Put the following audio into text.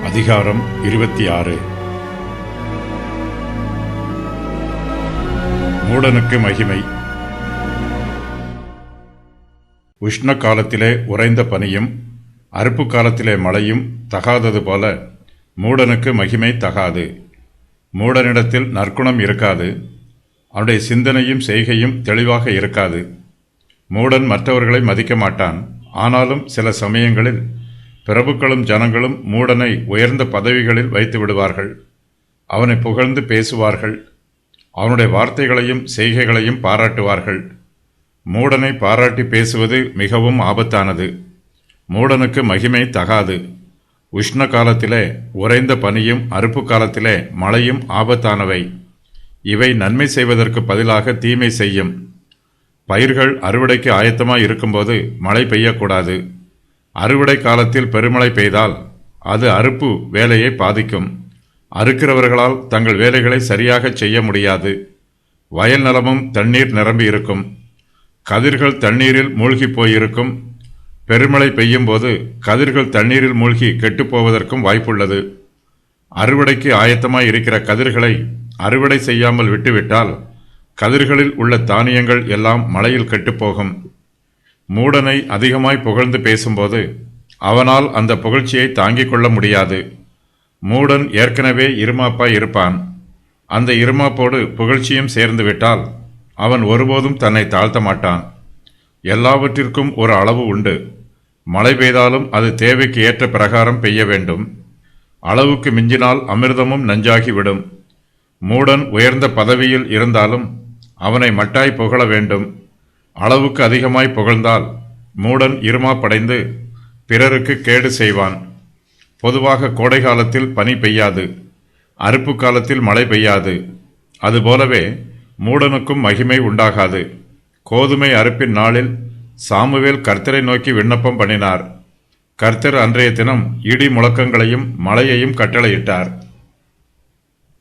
அதிகாரம் 26. மூடனுக்கு மகிமை. உஷ்ண காலத்திலே உறைந்த பனியும் அறுப்பு காலத்திலே மழையும் தகாதது போல மூடனுக்கு மகிமை தகாது. மூடனிடத்தில் நற்குணம் இருக்காது. அவனுடைய சிந்தனையும் செய்கையும் தெளிவாக இருக்காது. மூடன் மற்றவர்களை மதிக்க மாட்டான். ஆனாலும் சில சமயங்களில் பிரபுக்களும் ஜனங்களும் மூடனை உயர்ந்த பதவிகளில் வைத்து விடுவார்கள். அவனை புகழ்ந்து பேசுவார்கள். அவனுடைய வார்த்தைகளையும் செய்கைகளையும் பாராட்டுவார்கள். மூடனை பாராட்டி பேசுவது மிகவும் ஆபத்தானது. மூடனுக்கு மகிமை தகாது. உஷ்ண காலத்திலே உறைந்த பனியும் அறுப்பு காலத்திலே மழையும் ஆபத்தானவை. இவை நன்மை செய்வதற்கு பதிலாக தீமை செய்யும். பயிர்கள் அறுவடைக்கு ஆயத்தமாய் இருக்கும்போது மழை பெய்யக்கூடாது. அறுவடை காலத்தில் பெருமழை பெய்தால் அது அறுப்பு வேலையை பாதிக்கும். அறுக்கிறவர்களால் தங்கள் வேலைகளை சரியாக செய்ய முடியாது. வயல் நிலமும் தண்ணீர் நிரம்பி இருக்கும். கதிர்கள் தண்ணீரில் மூழ்கி போயிருக்கும். பெருமழை பெய்யும் போது கதிர்கள் தண்ணீரில் மூழ்கி கெட்டுப்போவதற்கும் வாய்ப்புள்ளது. அறுவடைக்கு ஆயத்தமாய் இருக்கிற கதிர்களை அறுவடை செய்யாமல் விட்டுவிட்டால் கதிர்களில் உள்ள தானியங்கள் எல்லாம் மழையில் கெட்டுப்போகும். மூடனை அதிகமாய் புகழ்ந்து பேசும்போது அவனால் அந்த புகழ்ச்சியை தாங்கிக் கொள்ள முடியாது. மூடன் ஏற்கனவே இருமாப்பாய் இருப்பான். அந்த இருமாப்போடு புகழ்ச்சியும் சேர்ந்து விட்டால் அவன் ஒருபோதும் தன்னை தாழ்த்த மாட்டான். எல்லாவற்றிற்கும் ஒரு அளவு உண்டு. மழை பெய்தாலும் அது தேவைக்கு ஏற்ற பிரகாரம் பெய்ய வேண்டும். அளவுக்கு மிஞ்சினால் அமிர்தமும் நஞ்சாகிவிடும். மூடன் உயர்ந்த பதவியில் இருந்தாலும் அவனை மட்டாய் புகழ வேண்டும். அளவுக்கு அதிகமாய் புகழ்ந்தால் மூடன் இருமாப்படைந்து பிறருக்கு கேடு செய்வான். பொதுவாக கோடை காலத்தில் பனி பெய்யாது. அறுப்பு காலத்தில் மழை பெய்யாது. அதுபோலவே மூடனுக்கும் மகிமை உண்டாகாது. கோதுமை அறுப்பின் நாளில் சாமுவேல் கர்த்தரை நோக்கி விண்ணப்பம் பண்ணினார். கர்த்தர் அன்றைய தினம் இடி முழக்கங்களையும் மழையையும் கட்டளையிட்டார்.